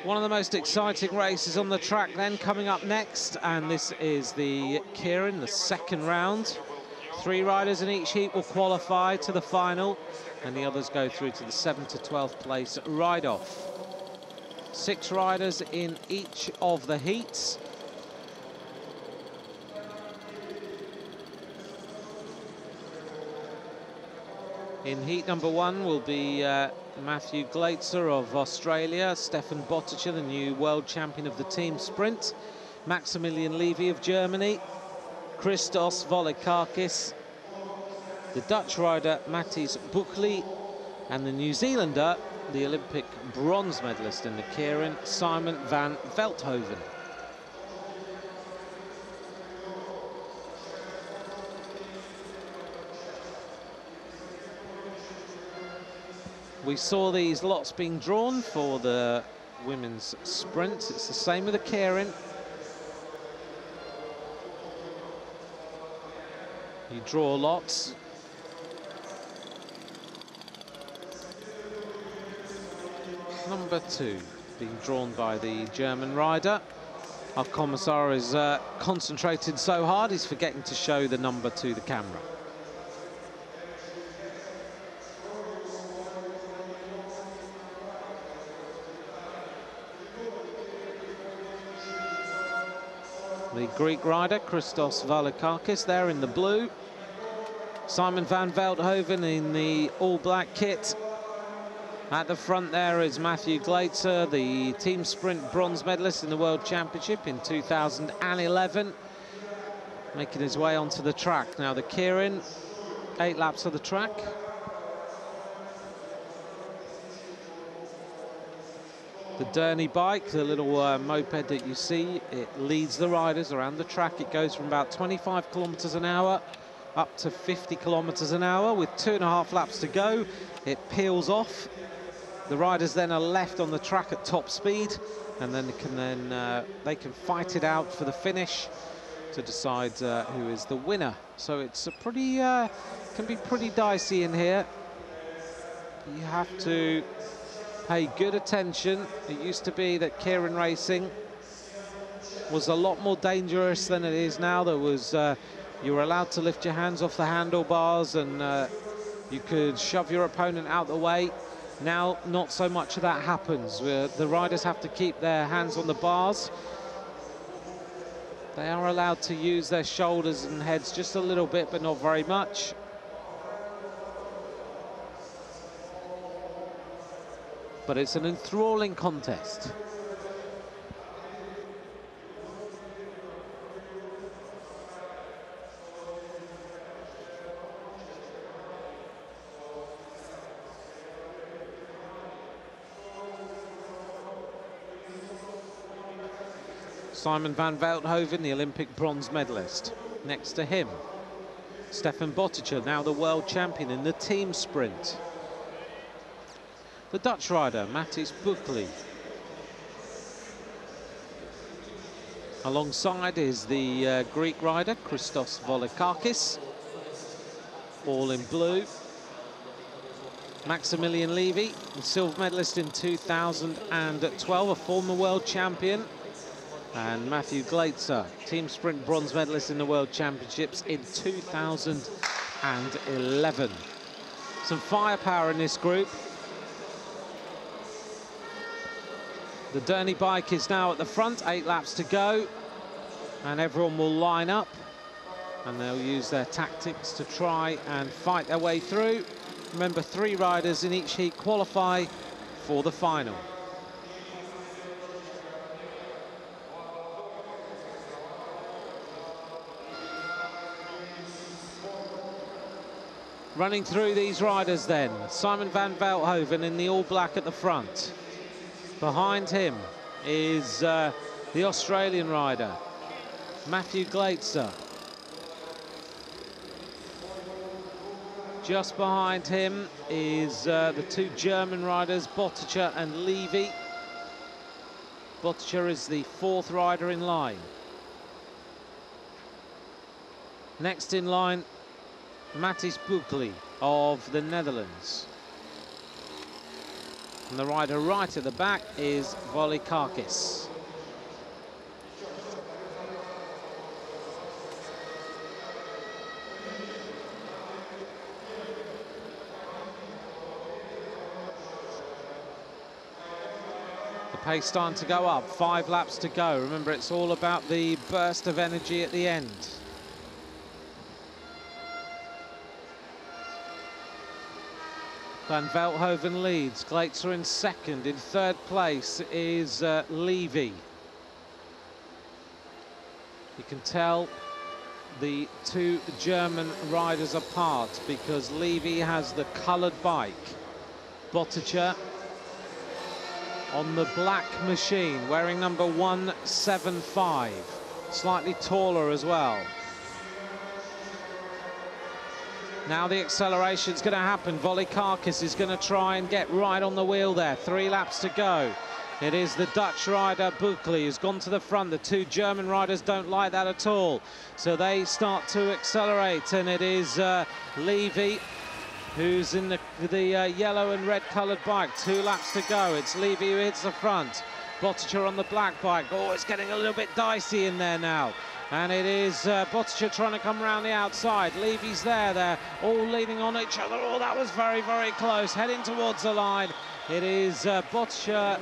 One of the most exciting races on the track then coming up next, and this is the Keirin, the second round. 3 riders in each heat will qualify to the final, and the others go through to the 7th to 12th place ride-off. 6 riders in each of the heats. In heat number 1 will be Matthew Glaetzer of Australia, Stefan Boticher, the new world champion of the team sprint, Maximilian Levy of Germany, Christos Volokakis, the Dutch rider Matthijs Buchli, and the New Zealander, the Olympic bronze medalist in the Keirin, Simon van Veldhoven. We saw these lots being drawn for the women's sprint. It's the same with the Keirin. You draw lots. Number 2 being drawn by the German rider. Our commissar is concentrated so hard he's forgetting to show the number to the camera. The Greek rider, Christos Volokakis, there in the blue. Simon van Veldhoven in the all-black kit. At the front there is Matthew Glaetzer, the team sprint bronze medalist in the World Championship in 2011. Making his way onto the track. Now the Keirin, 8 laps of the track. The Derny bike, the little moped that you see, it leads the riders around the track. It goes from about 25 kilometers an hour up to 50 kilometers an hour with 2.5 laps to go. It peels off. The riders then are left on the track at top speed, and then they can fight it out for the finish to decide who is the winner. So it's a pretty can be pretty dicey in here. You have to pay good attention. It used to be that Keirin racing was a lot more dangerous than it is now. There was you were allowed to lift your hands off the handlebars, and you could shove your opponent out the way. Now not so much of that happens. The riders have to keep their hands on the bars. They are allowed to use their shoulders and heads just a little bit, but not very much. But it's an enthralling contest. Simon van Veldhoven, the Olympic bronze medalist. Next to him, Stefan Boticher, now the world champion in the team sprint. The Dutch rider, Matthijs Buchli. Alongside is the Greek rider, Christos Volokakis, all in blue. Maximilian Levy, the silver medalist in 2012, a former world champion. And Matthew Glaetzer, team sprint bronze medalist in the World Championships in 2011. Some firepower in this group. The Derny bike is now at the front, 8 laps to go. And everyone will line up. And they'll use their tactics to try and fight their way through. Remember, 3 riders in each heat qualify for the final. Running through these riders then, Simon van Veldhoven in the all-black at the front. Behind him is the Australian rider, Matthew Glaetzer. Just behind him is the 2 German riders, Boticher and Levy. Boticher is the 4th rider in line. Next in line, Matthijs Buchli of the Netherlands. And the rider right at the back is Volikakis. The pace starting to go up, 5 laps to go. Remember, it's all about the burst of energy at the end. Van Velthoven leads, Gleitzer in second. In third place is Levy. You can tell the two German riders apart because Levy has the coloured bike. Bottcher on the black machine, wearing number 175, slightly taller as well. Now the acceleration's going to happen. Volikakis is going to try and get right on the wheel there. 3 laps to go. It is the Dutch rider, Buckley, who's gone to the front. The two German riders don't like that at all. So they start to accelerate, and it is Levy who's in the yellow and red coloured bike. 2 laps to go. It's Levy who hits the front. Bottcher on the black bike. Oh, it's getting a little bit dicey in there now. And it is Bottcher trying to come around the outside. Levy's there. They're all leaning on each other. Oh, that was very, very close. Heading towards the line. It is Bottcher,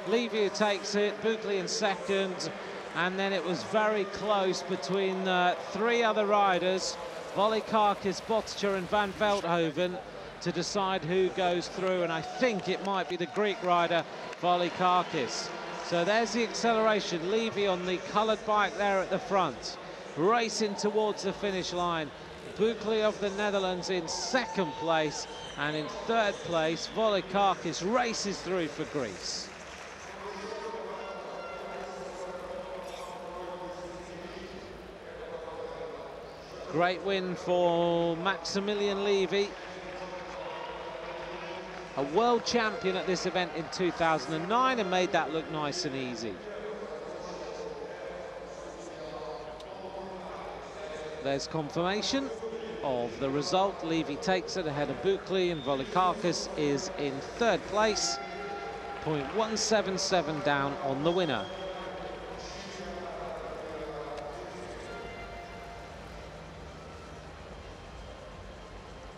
Levy who takes it. Buckley in second. And then it was very close between 3 other riders. Volikakis, Bottcher and Van Velthoven to decide who goes through. And I think it might be the Greek rider, Volikakis. So there's the acceleration. Levy on the coloured bike there at the front, racing towards the finish line. Buckley of the Netherlands in second place, and in third place, Volikakis races through for Greece. Great win for Maximilian Levy, a world champion at this event in 2009, and made that look nice and easy. There's confirmation of the result. Levy takes it ahead of Buckley, and Volikakis is in third place. 0.177 down on the winner.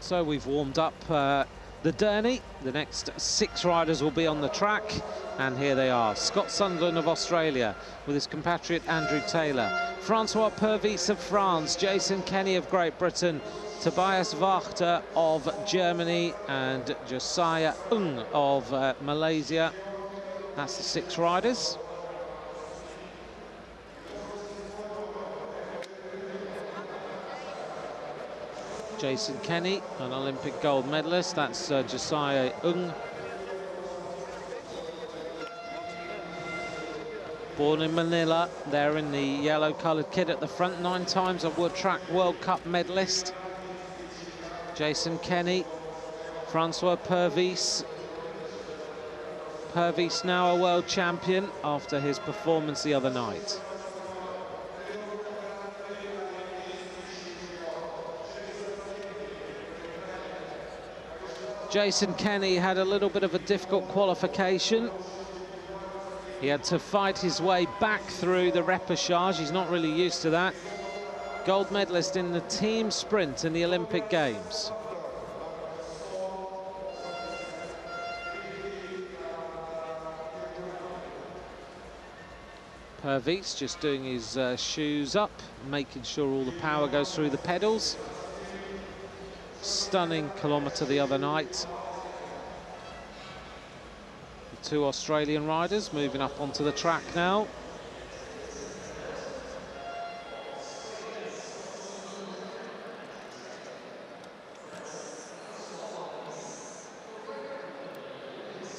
So we've warmed up the Derny. The next 6 riders will be on the track, and here they are. Scott Sunderland of Australia with his compatriot Andrew Taylor, Francois Purvis of France, Jason Kenny of Great Britain, Tobias Wachter of Germany, and Josiah Ung of Malaysia. That's the 6 riders. Jason Kenny, an Olympic gold medalist. That's Josiah Ung. Born in Manila, there in the yellow-coloured kit at the front. 9 times a Wood Track World Cup medalist. Jason Kenny, Francois Purvis. Purvis now a world champion after his performance the other night. Jason Kenny had a little bit of a difficult qualification. He had to fight his way back through the repechage. He's not really used to that. Gold medalist in the team sprint in the Olympic Games. Purvis just doing his shoes up, making sure all the power goes through the pedals. Stunning kilometre the other night. The 2 Australian riders moving up onto the track now.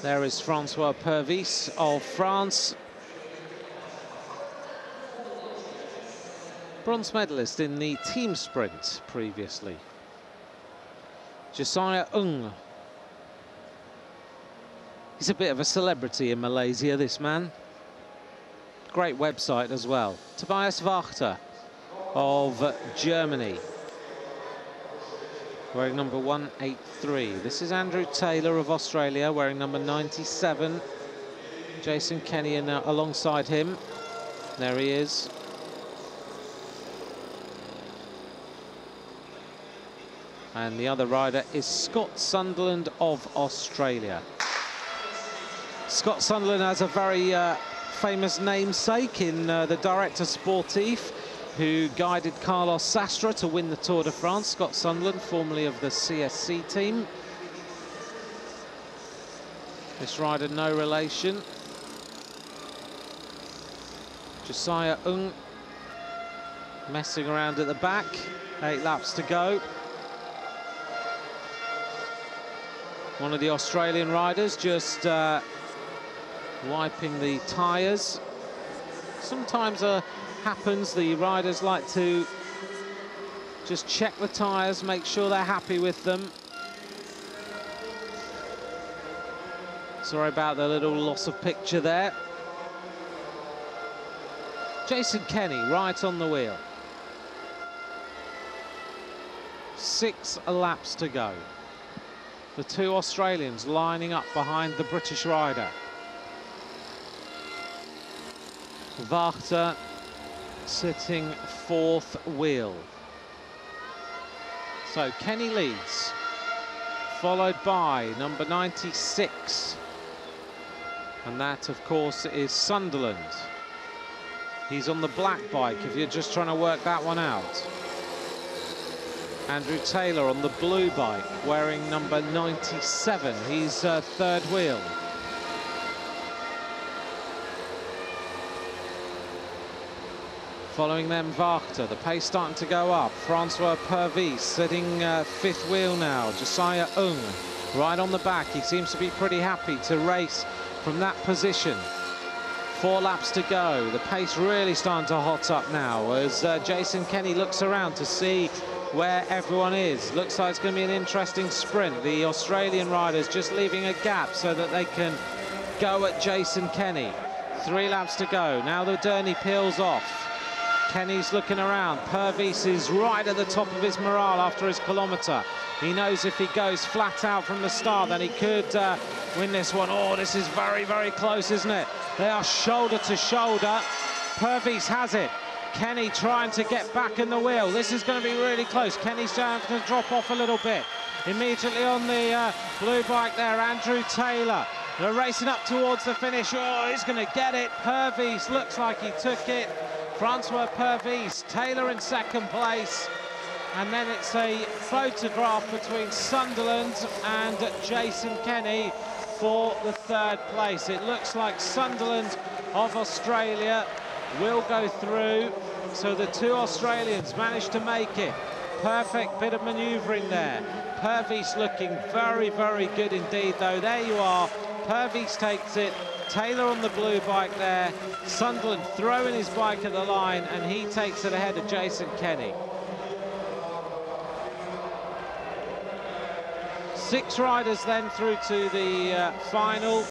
There is Francois Purvis of France. Bronze medalist in the team sprint previously. Josiah Ung. He's a bit of a celebrity in Malaysia, this man. Great website as well. Tobias Wachter of Germany. wearing number 183. This is Andrew Taylor of Australia, wearing number 97. Jason Kenny alongside him. There he is. And the other rider is Scott Sunderland of Australia. Scott Sunderland has a very famous namesake in the director sportif who guided Carlos Sastre to win the Tour de France. Scott Sunderland, formerly of the CSC team. This rider, no relation. Josiah Ung messing around at the back. 8 laps to go. One of the Australian riders just wiping the tyres. Sometimes happens, the riders like to just check the tyres, make sure they're happy with them. Sorry about the little loss of picture there. Jason Kenny right on the wheel. 6 laps to go. The two Australians lining up behind the British rider. Wachter sitting 4th wheel. So Kenny leads, followed by number 96. And that, of course, is Sunderland. He's on the black bike, if you're just trying to work that one out. Andrew Taylor on the blue bike, wearing number 97. He's 3rd wheel. Following them, Wachter, the pace starting to go up. Francois Purvis sitting 5th wheel now. Josiah Ung right on the back. He seems to be pretty happy to race from that position. 4 laps to go. The pace really starting to hot up now as Jason Kenny looks around to see where everyone is. Looks like it's going to be an interesting sprint. The Australian riders just leaving a gap so that they can go at Jason Kenny. 3 laps to go. Now the Derny peels off. Kenny's looking around. Purvis is right at the top of his morale after his kilometre. He knows if he goes flat out from the start, then he could win this one. Oh, this is very, very close, isn't it? They are shoulder to shoulder. Purvis has it. Kenny trying to get back in the wheel. This is going to be really close. Kenny's going to drop off a little bit. Immediately on the blue bike there, Andrew Taylor. They're racing up towards the finish. Oh, he's going to get it. Purvis looks like he took it. Francois Purvis, Taylor in 2nd place. And then it's a photograph between Sunderland and Jason Kenny for the 3rd place. It looks like Sunderland of Australia will go through. So the two Australians managed to make it. Perfect bit of manoeuvring there. Purvis looking very, very good indeed, though. There you are. Purvis takes it. Taylor on the blue bike there. Sunderland throwing his bike at the line, and he takes it ahead of Jason Kenny. 6 riders then through to the final.